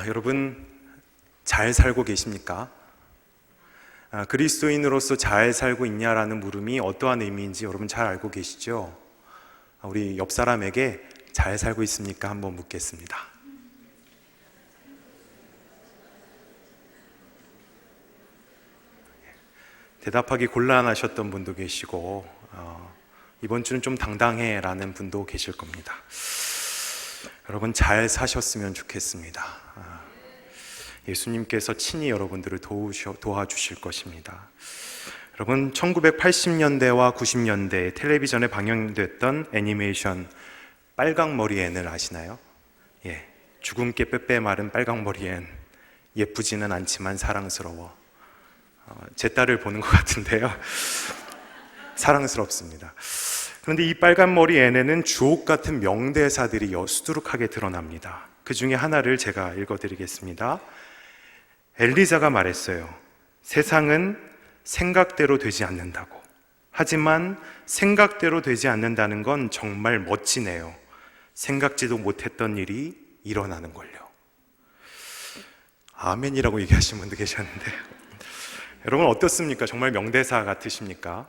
여러분 잘 살고 계십니까? 그리스도인으로서 잘 살고 있냐라는 물음이 어떠한 의미인지 여러분 잘 알고 계시죠? 우리 옆 사람에게 잘 살고 있습니까? 한번 묻겠습니다. 대답하기 곤란하셨던 분도 계시고 이번 주는 좀 당당해 라는 분도 계실 겁니다. 여러분 잘 사셨으면 좋겠습니다. 예수님께서 친히 여러분들을 도와주실 것입니다. 여러분 1980년대와 90년대 텔레비전에 방영됐던 애니메이션 빨강머리 앤을 아시나요? 예, 주근깨 빼빼 마른 빨강머리 앤, 예쁘지는 않지만 사랑스러워. 제 딸을 보는 것 같은데요. 사랑스럽습니다. 그런데 이 빨간머리 앤에는 주옥 같은 명대사들이 수두룩하게 드러납니다. 그 중에 하나를 제가 읽어드리겠습니다. 엘리자가 말했어요. 세상은 생각대로 되지 않는다고. 하지만 생각대로 되지 않는다는 건 정말 멋지네요. 생각지도 못했던 일이 일어나는 걸요. 아멘이라고 얘기하시는 분도 계셨는데 여러분 어떻습니까? 정말 명대사 같으십니까?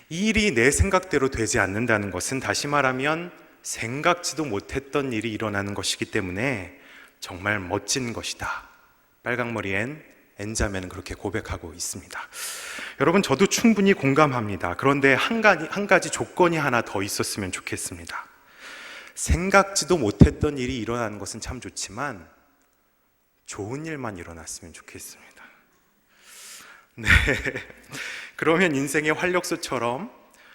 이 일이 내 생각대로 되지 않는다는 것은 다시 말하면 생각지도 못했던 일이 일어나는 것이기 때문에 정말 멋진 것이다. 빨강머리 앤자매는 그렇게 고백하고 있습니다. 여러분 저도 충분히 공감합니다. 그런데 한 가지 조건이 하나 더 있었으면 좋겠습니다. 생각지도 못했던 일이 일어나는 것은 참 좋지만 좋은 일만 일어났으면 좋겠습니다. 네, 그러면 인생의 활력소처럼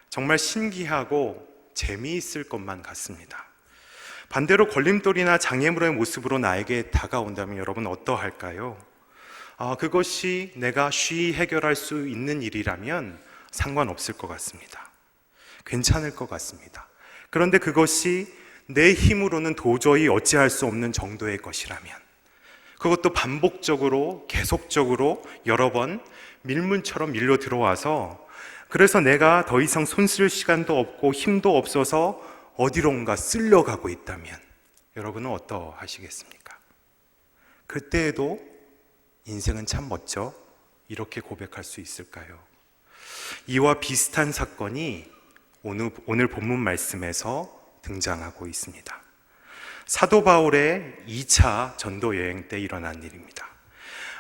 정말 신기하고 재미있을 것만 같습니다. 반대로 걸림돌이나 장애물의 모습으로 나에게 다가온다면 여러분 어떠할까요? 그것이 내가 쉬이 해결할 수 있는 일이라면 상관없을 것 같습니다. 괜찮을 것 같습니다. 그런데 그것이 내 힘으로는 도저히 어찌할 수 없는 정도의 것이라면, 그것도 반복적으로 계속적으로 여러 번 밀문처럼 밀려 들어와서 그래서 내가 더 이상 손쓸 시간도 없고 힘도 없어서 어디론가 쓸려가고 있다면 여러분은 어떠하시겠습니까? 그때에도 인생은 참 멋져 이렇게 고백할 수 있을까요? 이와 비슷한 사건이 오늘 본문 말씀에서 등장하고 있습니다. 사도 바울의 2차 전도 여행 때 일어난 일입니다.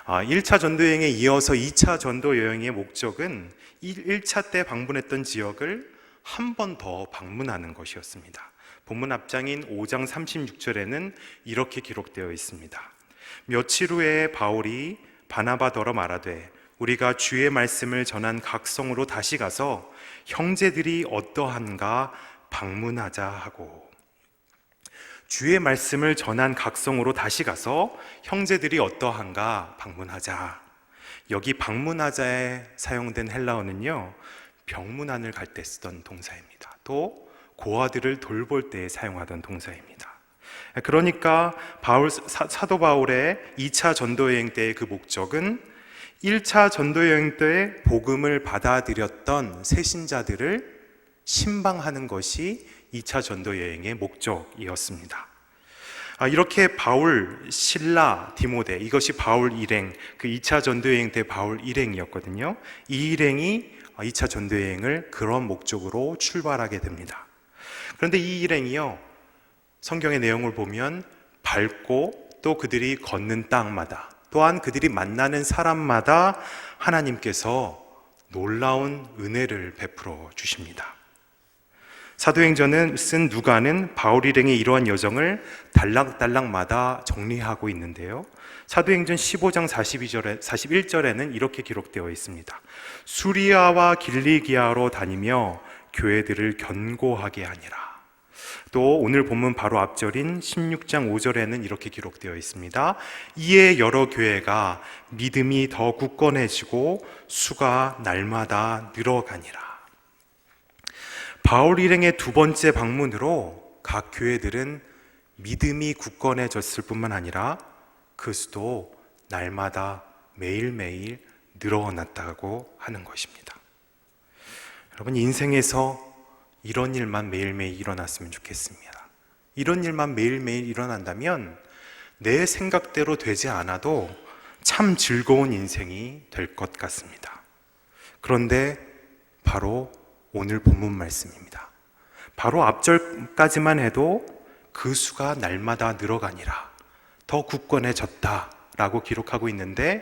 1차 전도 여행에 이어서 2차 전도 여행의 목적은 1차 때 방문했던 지역을 한 번 더 방문하는 것이었습니다. 본문 앞장인 5장 36절에는 이렇게 기록되어 있습니다. 며칠 후에 바울이 바나바더러 말하되 우리가 주의 말씀을 전한 각 성으로 다시 가서 형제들이 어떠한가 방문하자 하고, 주의 말씀을 전한 각성으로 다시 가서 형제들이 어떠한가 방문하자. 여기 방문하자에 사용된 헬라어는요, 병문안을 갈 때 쓰던 동사입니다. 또 고아들을 돌볼 때 사용하던 동사입니다. 그러니까 사도 바울의 2차 전도여행 때의 그 목적은 1차 전도여행 때 복음을 받아들였던 새신자들을 신방하는 것이 2차 전도여행의 목적이었습니다. 이렇게 바울, 실라, 디모데, 이것이 바울 일행, 그 2차 전도여행 때 바울 일행이었거든요. 이 일행이 2차 전도여행을 그런 목적으로 출발하게 됩니다. 그런데 이 일행이요, 성경의 내용을 보면 밟고 또 그들이 걷는 땅마다, 또한 그들이 만나는 사람마다 하나님께서 놀라운 은혜를 베풀어 주십니다. 사도행전은 쓴 누가는 바울 일행의 이러한 여정을 단락단락마다 정리하고 있는데요. 사도행전 15장 41절에는 이렇게 기록되어 있습니다. 수리아와 길리기아로 다니며 교회들을 견고하게 하니라. 또 오늘 본문 바로 앞절인 16장 5절에는 이렇게 기록되어 있습니다. 이에 여러 교회가 믿음이 더 굳건해지고 수가 날마다 늘어가니라. 바울 일행의 두 번째 방문으로 각 교회들은 믿음이 굳건해졌을 뿐만 아니라 그 수도 날마다 매일매일 늘어났다고 하는 것입니다. 여러분 인생에서 이런 일만 매일매일 일어났으면 좋겠습니다. 이런 일만 매일매일 일어난다면 내 생각대로 되지 않아도 참 즐거운 인생이 될 것 같습니다. 그런데 바로 오늘 본문 말씀입니다. 바로 앞절까지만 해도 그 수가 날마다 늘어가니라, 더 굳건해졌다 라고 기록하고 있는데,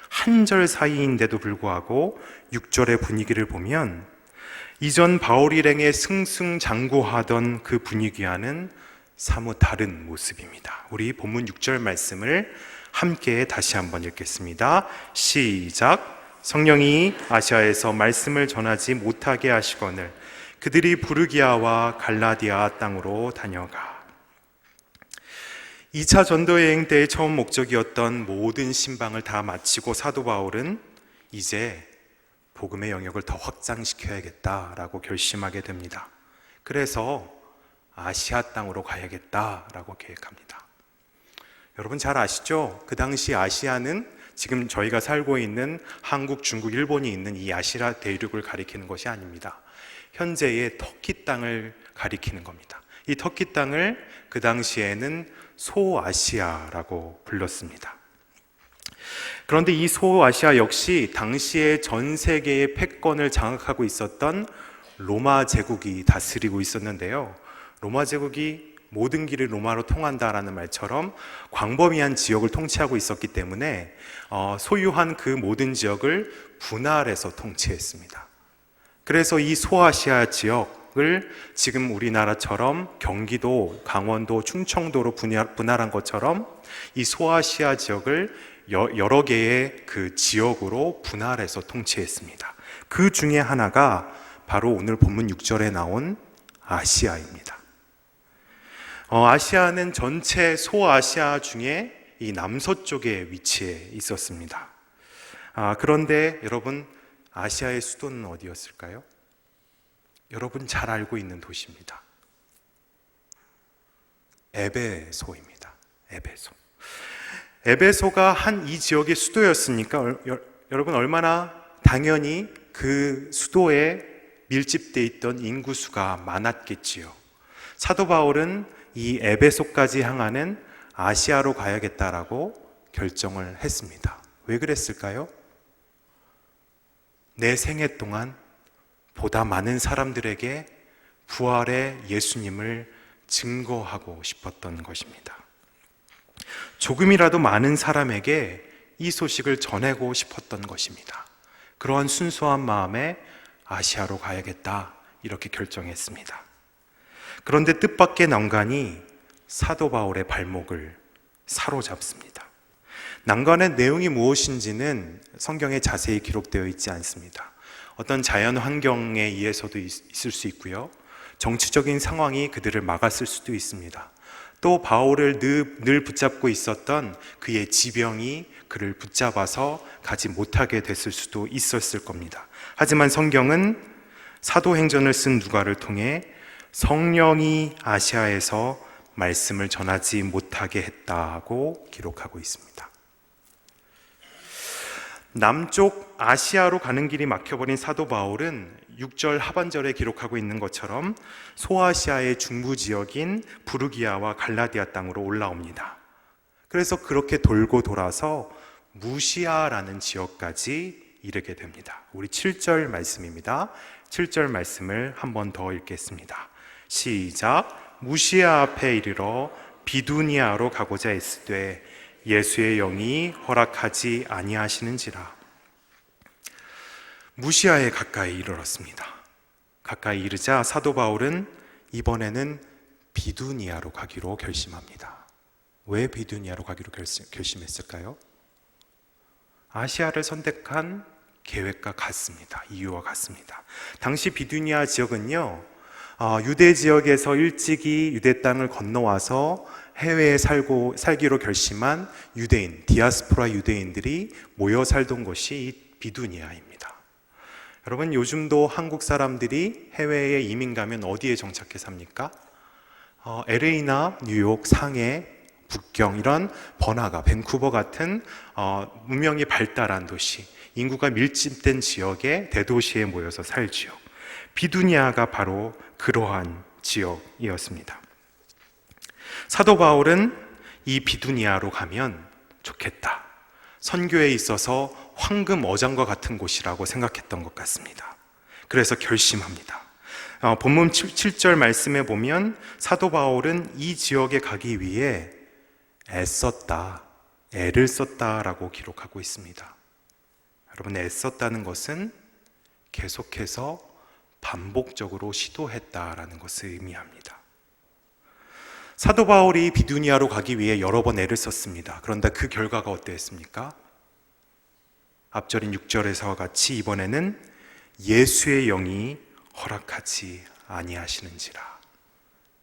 한 절 사이인데도 불구하고 6절의 분위기를 보면 이전 바울 일행의 승승장구하던 그 분위기와는 사뭇 다른 모습입니다. 우리 본문 6절 말씀을 함께 다시 한번 읽겠습니다. 시작. 성령이 아시아에서 말씀을 전하지 못하게 하시거늘 그들이 부르기아와 갈라디아 땅으로 다녀가. 2차 전도 여행 때의 처음 목적이었던 모든 신방을 다 마치고 사도 바울은 이제 복음의 영역을 더 확장시켜야겠다라고 결심하게 됩니다. 그래서 아시아 땅으로 가야겠다라고 계획합니다. 여러분 잘 아시죠? 그 당시 아시아는 지금 저희가 살고 있는 한국, 중국, 일본이 있는 이 아시아 대륙을 가리키는 것이 아닙니다. 현재의 터키 땅을 가리키는 겁니다. 이 터키 땅을 그 당시에는 소아시아라고 불렀습니다. 그런데 이 소아시아 역시 당시에 전 세계의 패권을 장악하고 있었던 로마 제국이 다스리고 있었는데요. 로마 제국이 모든 길이 로마로 통한다라는 말처럼 광범위한 지역을 통치하고 있었기 때문에 소유한 그 모든 지역을 분할해서 통치했습니다. 그래서 이 소아시아 지역을 지금 우리나라처럼 경기도, 강원도, 충청도로 분할한 것처럼 이 소아시아 지역을 여러 개의 그 지역으로 분할해서 통치했습니다. 그 중에 하나가 바로 오늘 본문 6절에 나온 아시아입니다. 아시아는 전체 소아시아 중에 이 남서쪽에 위치해 있었습니다. 그런데 여러분, 아시아의 수도는 어디였을까요? 여러분 잘 알고 있는 도시입니다. 에베소입니다. 에베소. 에베소가 한 이 지역의 수도였으니까 여러분 얼마나 당연히 그 수도에 밀집되어 있던 인구수가 많았겠지요. 사도 바울은 이 에베소까지 향하는 아시아로 가야겠다라고 결정을 했습니다. 왜 그랬을까요? 내 생애 동안 보다 많은 사람들에게 부활의 예수님을 증거하고 싶었던 것입니다. 조금이라도 많은 사람에게 이 소식을 전하고 싶었던 것입니다. 그러한 순수한 마음에 아시아로 가야겠다 이렇게 결정했습니다. 그런데 뜻밖의 난관이 사도 바울의 발목을 사로잡습니다. 난관의 내용이 무엇인지는 성경에 자세히 기록되어 있지 않습니다. 어떤 자연 환경에 의해서도 있을 수 있고요. 정치적인 상황이 그들을 막았을 수도 있습니다. 또 바울을 늘 붙잡고 있었던 그의 지병이 그를 붙잡아서 가지 못하게 됐을 수도 있었을 겁니다. 하지만 성경은 사도행전을 쓴 누가를 통해 성령이 아시아에서 말씀을 전하지 못하게 했다고 기록하고 있습니다. 남쪽 아시아로 가는 길이 막혀버린 사도 바울은 6절 하반절에 기록하고 있는 것처럼 소아시아의 중부 지역인 부르기아와 갈라디아 땅으로 올라옵니다. 그래서 그렇게 돌고 돌아서 무시아라는 지역까지 이르게 됩니다. 우리 7절 말씀입니다. 7절 말씀을 한 번 더 읽겠습니다. 시작. 무시아 앞에 이르러 비두니아로 가고자 했으되 예수의 영이 허락하지 아니하시는지라. 무시아에 가까이 이르렀습니다. 가까이 이르자 사도 바울은 이번에는 비두니아로 가기로 결심합니다. 왜 비두니아로 가기로 결심했을까요? 아시아를 선택한 계획과 같습니다. 이유와 같습니다. 당시 비두니아 지역은요, 유대 지역에서 일찍이 유대 땅을 건너와서 해외에 살기로 결심한 유대인, 디아스포라 유대인들이 모여 살던 곳이 이 비두니아입니다. 여러분, 요즘도 한국 사람들이 해외에 이민 가면 어디에 정착해 삽니까? LA나 뉴욕, 상해, 북경, 이런 번화가, 밴쿠버 같은 문명이 발달한 도시, 인구가 밀집된 지역의 대도시에 모여서 살지요. 비두니아가 바로 그러한 지역이었습니다. 사도 바울은 이 비두니아로 가면 좋겠다. 선교에 있어서 황금 어장과 같은 곳이라고 생각했던 것 같습니다. 그래서 결심합니다. 본문 7절 말씀에 보면 사도 바울은 이 지역에 가기 위해 애썼다, 애를 썼다라고 기록하고 있습니다. 여러분, 애썼다는 것은 계속해서 반복적으로 시도했다라는 것을 의미합니다. 사도 바울이 비두니아로 가기 위해 여러 번 애를 썼습니다. 그런데 그 결과가 어땠습니까? 앞절인 6절에서와 같이 이번에는 예수의 영이 허락하지 아니하시는지라.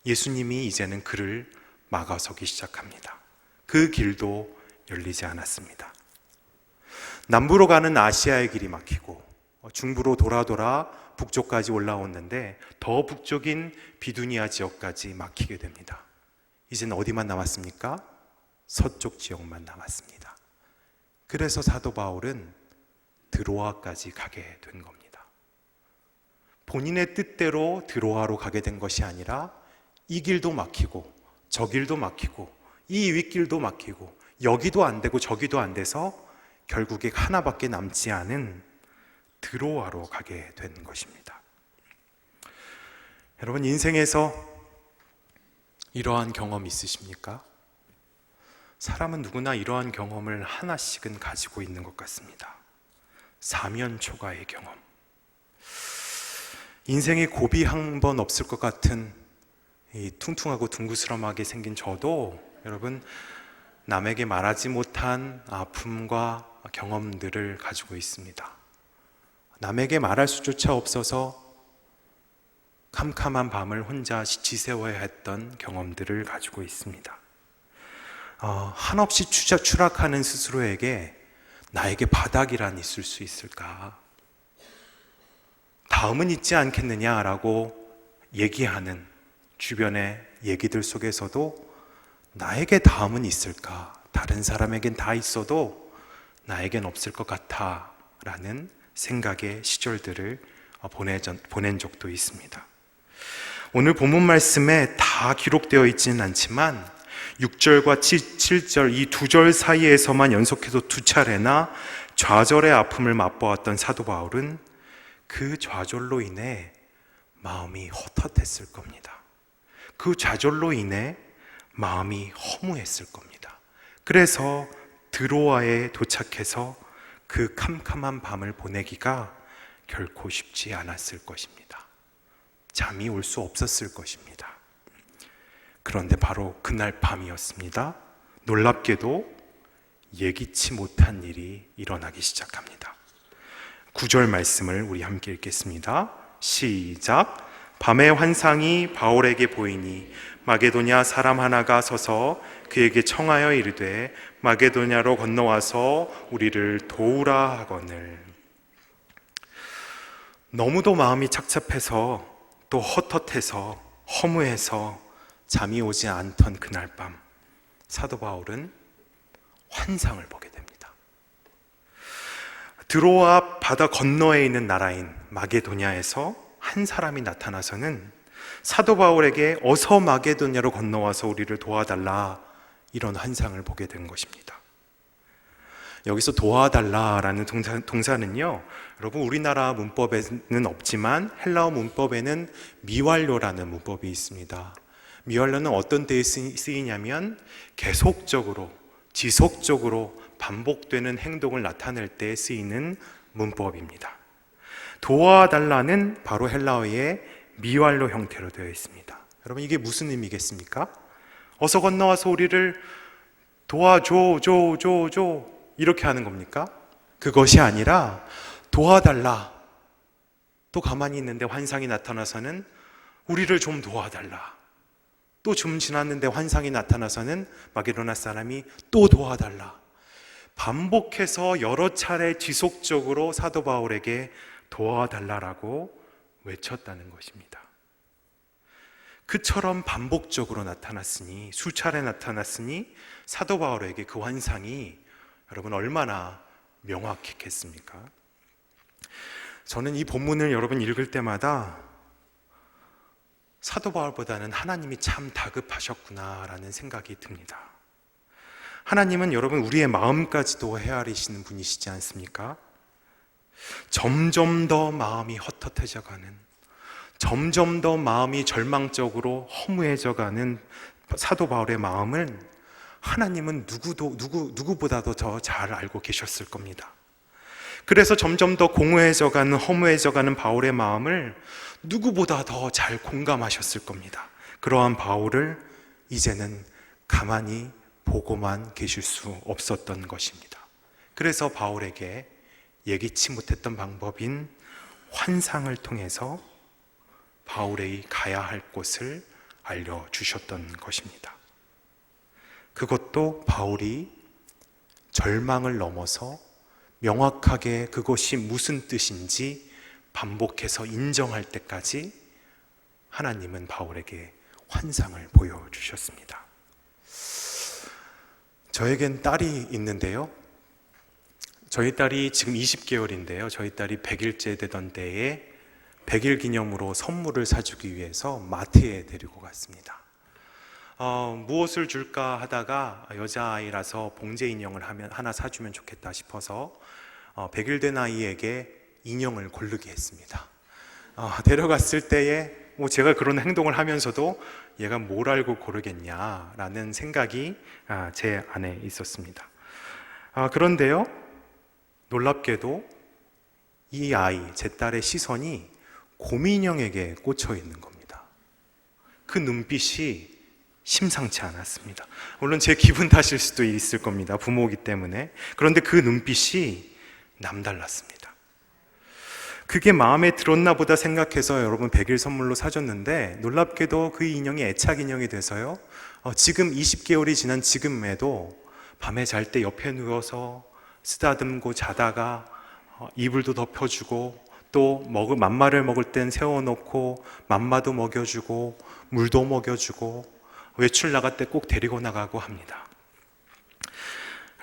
예수님이 이제는 그를 막아서기 시작합니다. 그 길도 열리지 않았습니다. 남부로 가는 아시아의 길이 막히고 중부로 돌아 북쪽까지 올라왔는데 더 북쪽인 비두니아 지역까지 막히게 됩니다. 이제는 어디만 남았습니까? 서쪽 지역만 남았습니다. 그래서 사도 바울은 드로아까지 가게 된 겁니다. 본인의 뜻대로 드로아로 가게 된 것이 아니라 이 길도 막히고 저 길도 막히고 이 윗길도 막히고 여기도 안 되고 저기도 안 돼서 결국에 하나밖에 남지 않은 드로아로 가게 된 것입니다. 여러분, 인생에서 이러한 경험 있으십니까? 사람은 누구나 이러한 경험을 하나씩은 가지고 있는 것 같습니다. 사면초가의 경험. 인생에 고비 한 번 없을 것 같은 이 퉁퉁하고 둥그스름하게 생긴 저도 여러분, 남에게 말하지 못한 아픔과 경험들을 가지고 있습니다. 남에게 말할 수조차 없어서 캄캄한 밤을 혼자 지새워야 했던 경험들을 가지고 있습니다. 한없이 추락하는 스스로에게 나에게 바닥이란 있을 수 있을까? 다음은 있지 않겠느냐라고 얘기하는 주변의 얘기들 속에서도 나에게 다음은 있을까? 다른 사람에겐 다 있어도 나에겐 없을 것 같아 라는 생각의 시절들을 보낸 적도 있습니다. 오늘 본문 말씀에 다 기록되어 있지는 않지만 6절과 7절 이 두 절 사이에서만 연속해서 두 차례나 좌절의 아픔을 맛보았던 사도 바울은 그 좌절로 인해 마음이 헛헛했을 겁니다. 그 좌절로 인해 마음이 허무했을 겁니다. 그래서 드로아에 도착해서 그 캄캄한 밤을 보내기가 결코 쉽지 않았을 것입니다. 잠이 올 수 없었을 것입니다. 그런데 바로 그날 밤이었습니다. 놀랍게도 예기치 못한 일이 일어나기 시작합니다. 9절 말씀을 우리 함께 읽겠습니다. 시작. 밤의 환상이 바울에게 보이니 마게도냐 사람 하나가 서서 그에게 청하여 이르되 마게도냐로 건너와서 우리를 도우라 하거늘. 너무도 마음이 착잡해서 또 헛헛해서 허무해서 잠이 오지 않던 그날 밤, 사도 바울은 환상을 보게 됩니다. 드로아 바다 건너에 있는 나라인 마게도냐에서 한 사람이 나타나서는 사도 바울에게 어서 마게도냐로 건너와서 우리를 도와달라, 이런 환상을 보게 된 것입니다. 여기서 도와달라라는 동사는요, 여러분 우리나라 문법에는 없지만 헬라어 문법에는 미완료라는 문법이 있습니다. 미완료는 어떤 때에 쓰이냐면 계속적으로, 지속적으로 반복되는 행동을 나타낼 때 쓰이는 문법입니다. 도와달라는 바로 헬라어의 미완료 형태로 되어 있습니다. 여러분, 이게 무슨 의미겠습니까? 어서 건너와서 우리를 도와줘, 줘 이렇게 하는 겁니까? 그것이 아니라 도와달라. 또 가만히 있는데 환상이 나타나서는 우리를 좀 도와달라. 또 좀 지났는데 환상이 나타나서는 마게도나 사람이 또 도와달라. 반복해서 여러 차례 지속적으로 사도 바울에게 도와달라라고 외쳤다는 것입니다. 그처럼 반복적으로 나타났으니, 수차례 나타났으니 사도 바울에게 그 환상이 여러분 얼마나 명확했겠습니까? 저는 이 본문을 여러분 읽을 때마다 사도 바울보다는 하나님이 참 다급하셨구나라는 생각이 듭니다. 하나님은 여러분 우리의 마음까지도 헤아리시는 분이시지 않습니까? 점점 더 마음이 헛헛해져 가는, 점점 더 마음이 절망적으로 허무해져 가는 사도 바울의 마음을 하나님은 누구보다도 더 잘 알고 계셨을 겁니다. 그래서 점점 더 공허해져 가는, 허무해져 가는 바울의 마음을 누구보다 더 잘 공감하셨을 겁니다. 그러한 바울을 이제는 가만히 보고만 계실 수 없었던 것입니다. 그래서 바울에게 예기치 못했던 방법인 환상을 통해서 바울의 가야 할 곳을 알려주셨던 것입니다. 그것도 바울이 절망을 넘어서 명확하게 그것이 무슨 뜻인지 반복해서 인정할 때까지 하나님은 바울에게 환상을 보여주셨습니다. 저에겐 딸이 있는데요. 저희 딸이 지금 20개월인데요. 저희 딸이 100일째 되던 때에 100일 기념으로 선물을 사주기 위해서 마트에 데리고 갔습니다. 무엇을 줄까 하다가 여자아이라서 봉제 인형을 하나 사주면 좋겠다 싶어서 100일 된 아이에게 인형을 고르게 했습니다. 데려갔을 때에 제가 그런 행동을 하면서도 얘가 뭘 알고 고르겠냐라는 생각이 제 안에 있었습니다. 그런데요, 놀랍게도 이 아이, 제 딸의 시선이 곰인형에게 꽂혀 있는 겁니다. 그 눈빛이 심상치 않았습니다. 물론 제 기분 탓일 수도 있을 겁니다. 부모이기 때문에. 그런데 그 눈빛이 남달랐습니다. 그게 마음에 들었나 보다 생각해서 여러분 100일 선물로 사줬는데, 놀랍게도 그 인형이 애착 인형이 돼서요, 지금 20개월이 지난 지금에도 밤에 잘 때 옆에 누워서 쓰다듬고 자다가 이불도 덮여주고, 또 맘마를 먹을 땐 세워놓고 맘마도 먹여주고 물도 먹여주고 외출 나갈 때 꼭 데리고 나가고 합니다.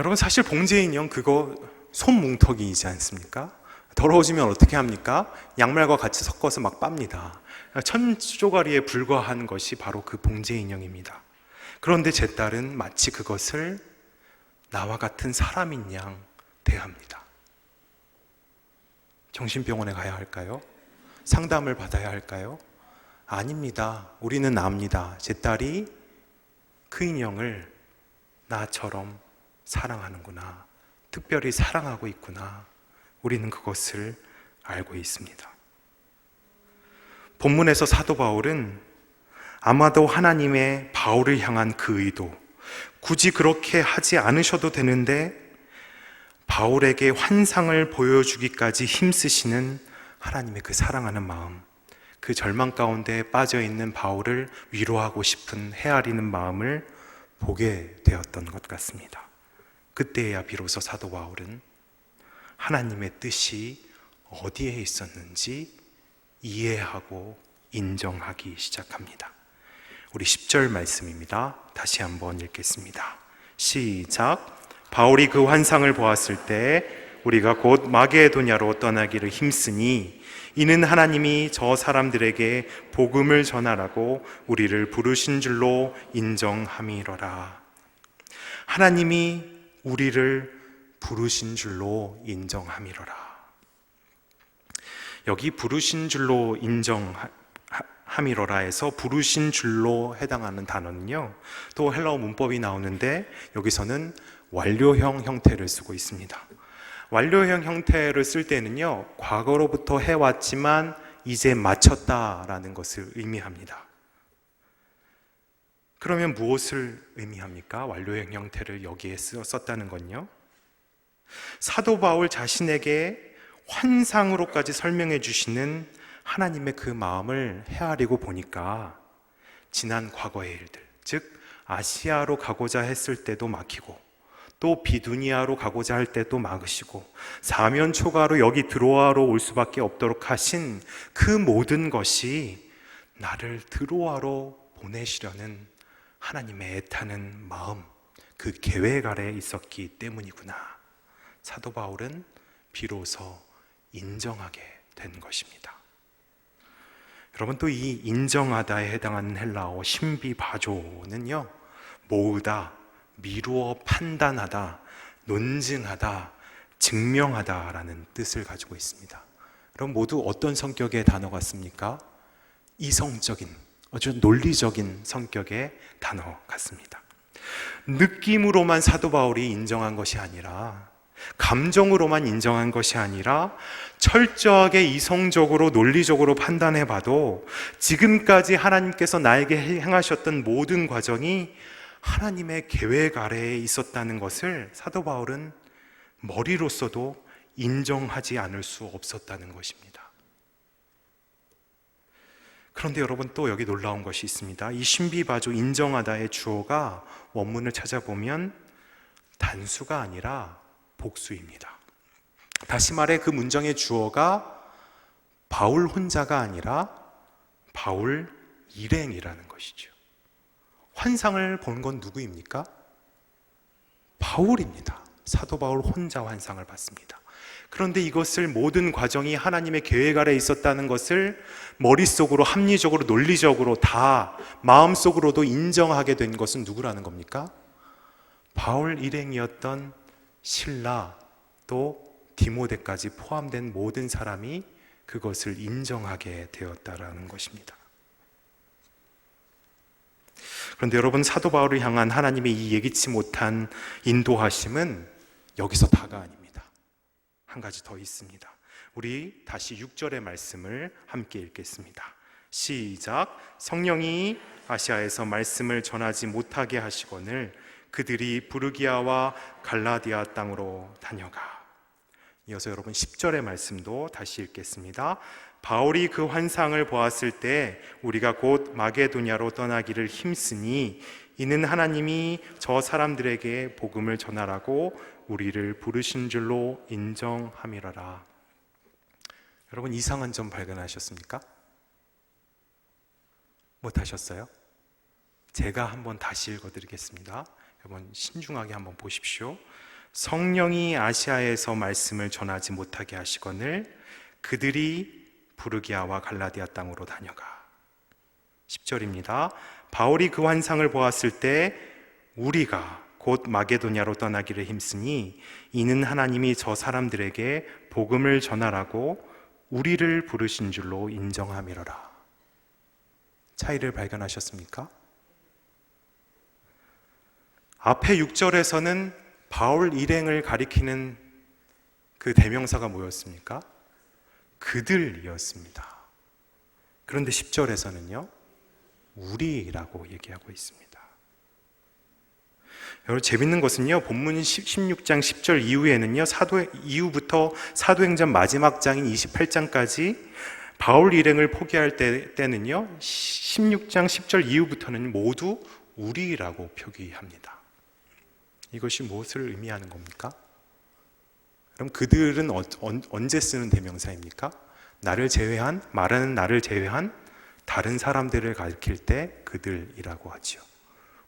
여러분, 사실 봉제 인형 그거 손뭉텅이이지 않습니까? 더러워지면 어떻게 합니까? 양말과 같이 섞어서 막 빱니다. 천조가리에 불과한 것이 바로 그 봉제 인형입니다. 그런데 제 딸은 마치 그것을 나와 같은 사람인 양 대합니다. 정신병원에 가야 할까요? 상담을 받아야 할까요? 아닙니다. 우리는 압니다. 제 딸이 그 인형을 나처럼 사랑하는구나, 특별히 사랑하고 있구나. 우리는 그것을 알고 있습니다. 본문에서 사도 바울은 아마도 하나님의 바울을 향한 그 의도, 굳이 그렇게 하지 않으셔도 되는데 바울에게 환상을 보여주기까지 힘쓰시는 하나님의 그 사랑하는 마음, 그 절망 가운데 빠져있는 바울을 위로하고 싶은 헤아리는 마음을 보게 되었던 것 같습니다. 그때야 비로소 사도 바울은 하나님의 뜻이 어디에 있었는지 이해하고 인정하기 시작합니다. 우리 10절 말씀입니다. 다시 한번 읽겠습니다. 시작. 바울이 그 환상을 보았을 때 우리가 곧 마게도냐로 떠나기를 힘쓰니 이는 하나님이 저 사람들에게 복음을 전하라고 우리를 부르신 줄로 인정함이로라. 하나님이 우리를 부르신 줄로 인정함이로라. 여기 부르신 줄로 인정함이로라에서 부르신 줄로 해당하는 단어는요, 또 헬라어 문법이 나오는데 여기서는 완료형 형태를 쓰고 있습니다. 완료형 형태를 쓸 때는요, 과거로부터 해왔지만 이제 마쳤다라는 것을 의미합니다. 그러면 무엇을 의미합니까? 완료형 형태를 여기에 썼다는 건요, 사도 바울 자신에게 환상으로까지 설명해 주시는 하나님의 그 마음을 헤아리고 보니까 지난 과거의 일들, 즉 아시아로 가고자 했을 때도 막히고 또 비두니아로 가고자 할 때도 막으시고 사면초가로 여기 드로아로 올 수밖에 없도록 하신 그 모든 것이 나를 드로아로 보내시려는 하나님의 애타는 마음, 그 계획 아래에 있었기 때문이구나. 사도 바울은 비로소 인정하게 된 것입니다. 여러분, 또 이 인정하다에 해당하는 헬라어 신비바조는요, 모으다, 미루어 판단하다, 논증하다, 증명하다라는 뜻을 가지고 있습니다. 그럼 모두 어떤 성격의 단어 같습니까? 이성적인, 아주 논리적인 성격의 단어 같습니다. 느낌으로만 사도 바울이 인정한 것이 아니라, 감정으로만 인정한 것이 아니라 철저하게 이성적으로 논리적으로 판단해 봐도 지금까지 하나님께서 나에게 행하셨던 모든 과정이 하나님의 계획 아래에 있었다는 것을 사도 바울은 머리로서도 인정하지 않을 수 없었다는 것입니다. 그런데 여러분, 또 여기 놀라운 것이 있습니다. 이 신비바조 인정하다의 주어가 원문을 찾아보면 단수가 아니라 복수입니다. 다시 말해 그 문장의 주어가 바울 혼자가 아니라 바울 일행이라는 것이죠. 환상을 본 건 누구입니까? 바울입니다. 사도 바울 혼자 환상을 봤습니다. 그런데 이것을 모든 과정이 하나님의 계획 아래 있었다는 것을 머릿속으로, 합리적으로, 논리적으로 다 마음속으로도 인정하게 된 것은 누구라는 겁니까? 바울 일행이었던 실라 또 디모데까지 포함된 모든 사람이 그것을 인정하게 되었다라는 것입니다. 그런데 여러분, 사도 바울을 향한 하나님의 이 예기치 못한 인도하심은 여기서 다가 아닙니다. 한 가지 더 있습니다. 우리 다시 6절의 말씀을 함께 읽겠습니다. 시작. 성령이 아시아에서 말씀을 전하지 못하게 하시거늘 그들이 부르기아와 갈라디아 땅으로 다녀가. 이어서 여러분 10절의 말씀도 다시 읽겠습니다. 바울이 그 환상을 보았을 때 우리가 곧 마게도냐로 떠나기를 힘쓰니 이는 하나님이 저 사람들에게 복음을 전하라고 우리를 부르신 줄로 인정함이라라. 여러분, 이상한 점 발견하셨습니까? 못하셨어요? 제가 한번 다시 읽어드리겠습니다. 여러분 신중하게 한번 보십시오. 성령이 아시아에서 말씀을 전하지 못하게 하시거늘 그들이 부르기아와 갈라디아 땅으로 다녀가. 10절입니다. 바울이 그 환상을 보았을 때 우리가 곧 마게도냐로 떠나기를 힘쓰니 이는 하나님이 저 사람들에게 복음을 전하라고 우리를 부르신 줄로 인정함이로라. 차이를 발견하셨습니까? 앞에 6절에서는 바울 일행을 가리키는 그 대명사가 뭐였습니까? 그들이었습니다. 그런데 10절에서는요, 우리라고 얘기하고 있습니다. 여러분, 재밌는 것은요, 본문 16장 10절 이후에는요, 이후부터 사도행전 마지막 장인 28장까지 바울 일행을 포기할 때는요, 16장 10절 이후부터는 모두 우리라고 표기합니다. 이것이 무엇을 의미하는 겁니까? 그럼 그들은 언제 쓰는 대명사입니까? 말하는 나를 제외한 다른 사람들을 가리킬 때 그들이라고 하죠.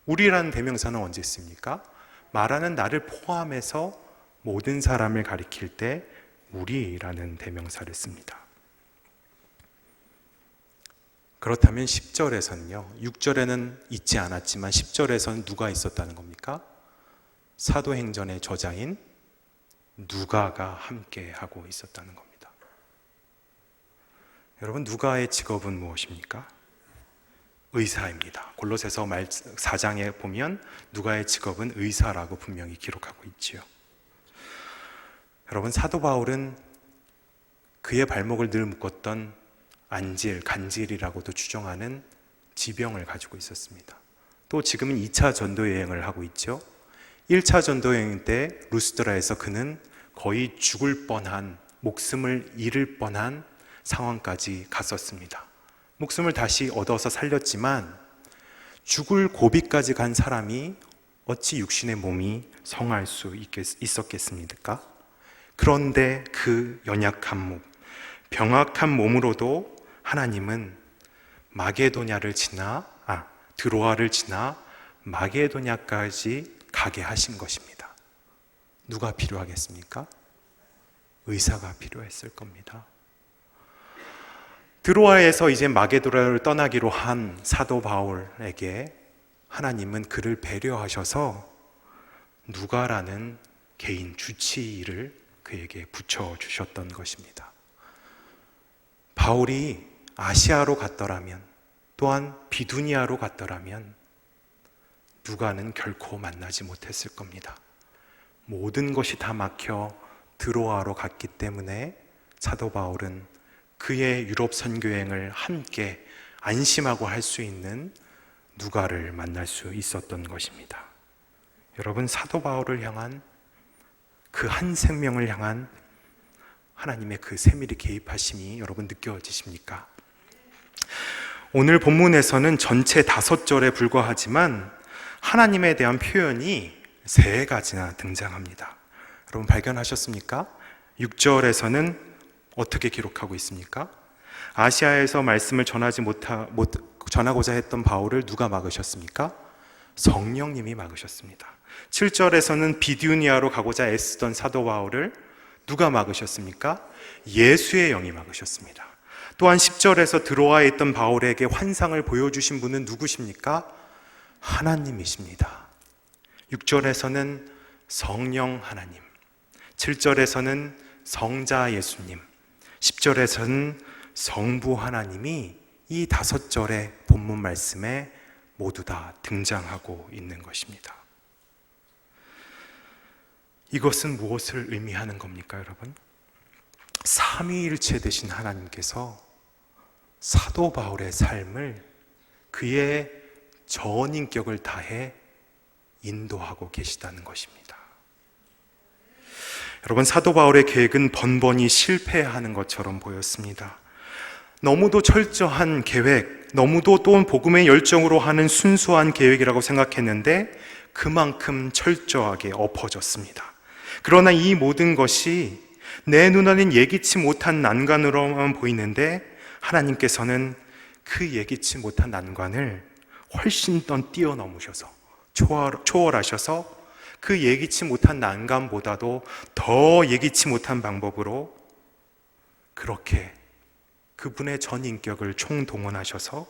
우리라는 대명사는 언제 씁니까? 말하는 나를 포함해서 모든 사람을 가리킬 때 우리라는 대명사를 씁니다. 그렇다면 10절에서는요, 6절에는 있지 않았지만 10절에서는 누가 있었다는 겁니까? 사도행전의 저자인 누가가 함께 하고 있었다는 겁니다. 여러분, 누가의 직업은 무엇입니까? 의사입니다. 골로새서 4장에 보면 누가의 직업은 의사라고 분명히 기록하고 있지요. 여러분, 사도 바울은 그의 발목을 늘 묶었던 간질이라고도 추정하는 지병을 가지고 있었습니다. 또 지금은 2차 전도 여행을 하고 있죠. 1차 전도 여행 때 루스드라에서 그는 거의 죽을 뻔한, 목숨을 잃을 뻔한 상황까지 갔었습니다. 목숨을 다시 얻어서 살렸지만 죽을 고비까지 간 사람이 어찌 육신의 몸이 성할 수 있었겠습니까? 그런데 그 연약한 몸, 병약한 몸으로도 하나님은 드로아를 지나 마게도냐까지 가게 하신 것입니다. 누가 필요하겠습니까? 의사가 필요했을 겁니다. 드로아에서 이제 마게도냐를 떠나기로 한 사도 바울에게 하나님은 그를 배려하셔서 누가라는 개인 주치의를 그에게 붙여주셨던 것입니다. 바울이 아시아로 갔더라면, 또한 비두니아로 갔더라면 누가는 결코 만나지 못했을 겁니다. 모든 것이 다 막혀 드로아로 갔기 때문에 사도 바울은 그의 유럽 선교행을 함께 안심하고 할 수 있는 누가를 만날 수 있었던 것입니다. 여러분, 사도 바울을 향한 그 한 생명을 향한 하나님의 그 세밀히 개입하심이 여러분 느껴지십니까? 오늘 본문에서는 전체 5절에 불과하지만 하나님에 대한 표현이 3가지나 등장합니다. 여러분 발견하셨습니까? 6절에서는 어떻게 기록하고 있습니까? 아시아에서 말씀을 전하고자 했던 바울을 누가 막으셨습니까? 성령님이 막으셨습니다. 7절에서는 비두니아로 가고자 애쓰던 사도 바울을 누가 막으셨습니까? 예수의 영이 막으셨습니다. 또한 10절에서 드로아에 있던 바울에게 환상을 보여주신 분은 누구십니까? 하나님이십니다. 6절에서는 성령 하나님, 7절에서는 성자 예수님, 10절에서는 성부 하나님이 이 5절의 본문 말씀에 모두 다 등장하고 있는 것입니다. 이것은 무엇을 의미하는 겁니까, 여러분? 삼위일체 되신 하나님께서 사도 바울의 삶을 그의 전인격을 다해 인도하고 계시다는 것입니다. 여러분, 사도 바울의 계획은 번번이 실패하는 것처럼 보였습니다. 너무도 철저한 계획, 너무도 또 복음의 열정으로 하는 순수한 계획이라고 생각했는데 그만큼 철저하게 엎어졌습니다. 그러나 이 모든 것이 내 눈에는 예기치 못한 난관으로만 보이는데 하나님께서는 그 예기치 못한 난관을 훨씬 더 뛰어넘으셔서 초월하셔서 그 예기치 못한 난관보다도 더 예기치 못한 방법으로 그렇게 그분의 전인격을 총동원하셔서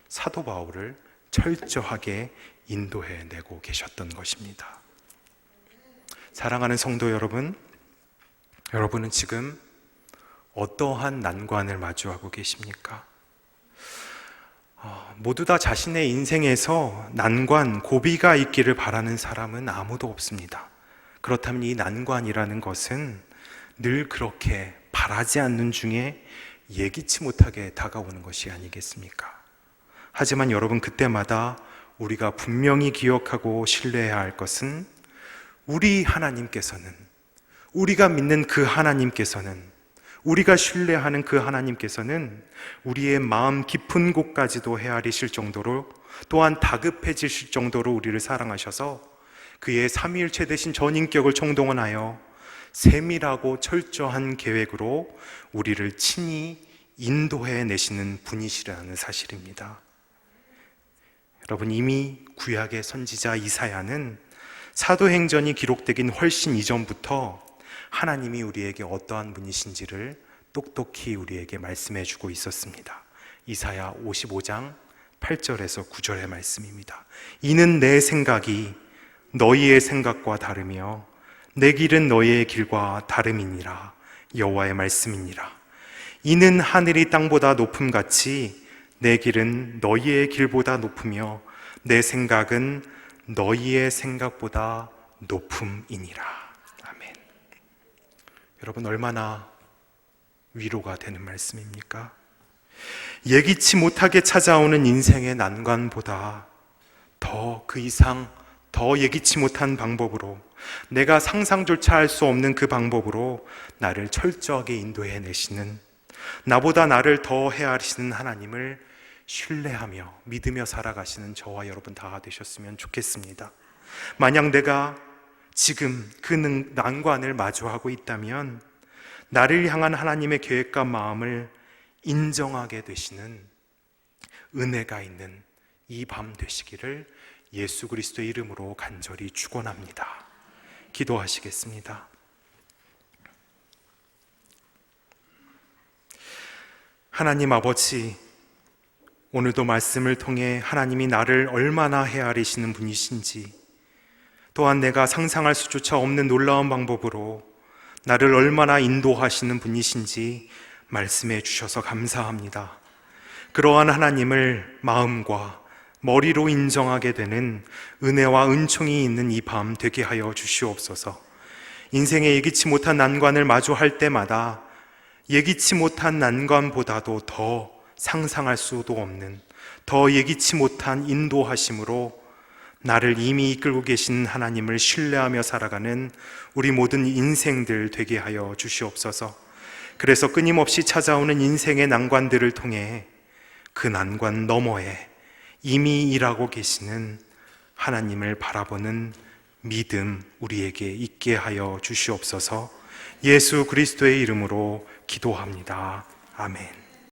사도 바울을 철저하게 인도해내고 계셨던 것입니다. 사랑하는 성도 여러분, 여러분은 지금 어떠한 난관을 마주하고 계십니까? 모두 다 자신의 인생에서 난관, 고비가 있기를 바라는 사람은 아무도 없습니다. 그렇다면 이 난관이라는 것은 늘 그렇게 바라지 않는 중에 예기치 못하게 다가오는 것이 아니겠습니까? 하지만 여러분, 그때마다 우리가 분명히 기억하고 신뢰해야 할 것은 우리 하나님께서는, 우리가 믿는 그 하나님께서는, 우리가 신뢰하는 그 하나님께서는 우리의 마음 깊은 곳까지도 헤아리실 정도로, 또한 다급해지실 정도로 우리를 사랑하셔서 그의 삼위일체 되신 전인격을 총동원하여 세밀하고 철저한 계획으로 우리를 친히 인도해 내시는 분이시라는 사실입니다. 여러분, 이미 구약의 선지자 이사야는 사도행전이 기록되긴 훨씬 이전부터 하나님이 우리에게 어떠한 분이신지를 똑똑히 우리에게 말씀해 주고 있었습니다. 이사야 55장 8절에서 9절의 말씀입니다. 이는 내 생각이 너희의 생각과 다르며 내 길은 너희의 길과 다름이니라. 여호와의 말씀이니라. 이는 하늘이 땅보다 높음같이 내 길은 너희의 길보다 높으며 내 생각은 너희의 생각보다 높음이니라. 아멘. 여러분, 얼마나 위로가 되는 말씀입니까? 예기치 못하게 찾아오는 인생의 난관보다 더 그 이상 더 예기치 못한 방법으로, 내가 상상조차 할 수 없는 그 방법으로 나를 철저하게 인도해 내시는, 나보다 나를 더 헤아리시는 하나님을 신뢰하며 믿으며 살아가시는 저와 여러분 다 되셨으면 좋겠습니다. 만약 내가 지금 그 난관을 마주하고 있다면 나를 향한 하나님의 계획과 마음을 인정하게 되시는 은혜가 있는 이 밤 되시기를 예수 그리스도의 이름으로 간절히 축원합니다. 기도하시겠습니다. 하나님 아버지, 오늘도 말씀을 통해 하나님이 나를 얼마나 헤아리시는 분이신지, 또한 내가 상상할 수조차 없는 놀라운 방법으로 나를 얼마나 인도하시는 분이신지 말씀해 주셔서 감사합니다. 그러한 하나님을 마음과 머리로 인정하게 되는 은혜와 은총이 있는 이 밤 되게 하여 주시옵소서. 인생에 예기치 못한 난관을 마주할 때마다 예기치 못한 난관보다도 더 상상할 수도 없는, 더 예기치 못한 인도하심으로 나를 이미 이끌고 계신 하나님을 신뢰하며 살아가는 우리 모든 인생들 되게 하여 주시옵소서. 그래서 끊임없이 찾아오는 인생의 난관들을 통해 그 난관 너머에 이미 일하고 계시는 하나님을 바라보는 믿음 우리에게 있게 하여 주시옵소서. 예수 그리스도의 이름으로 기도합니다. 아멘.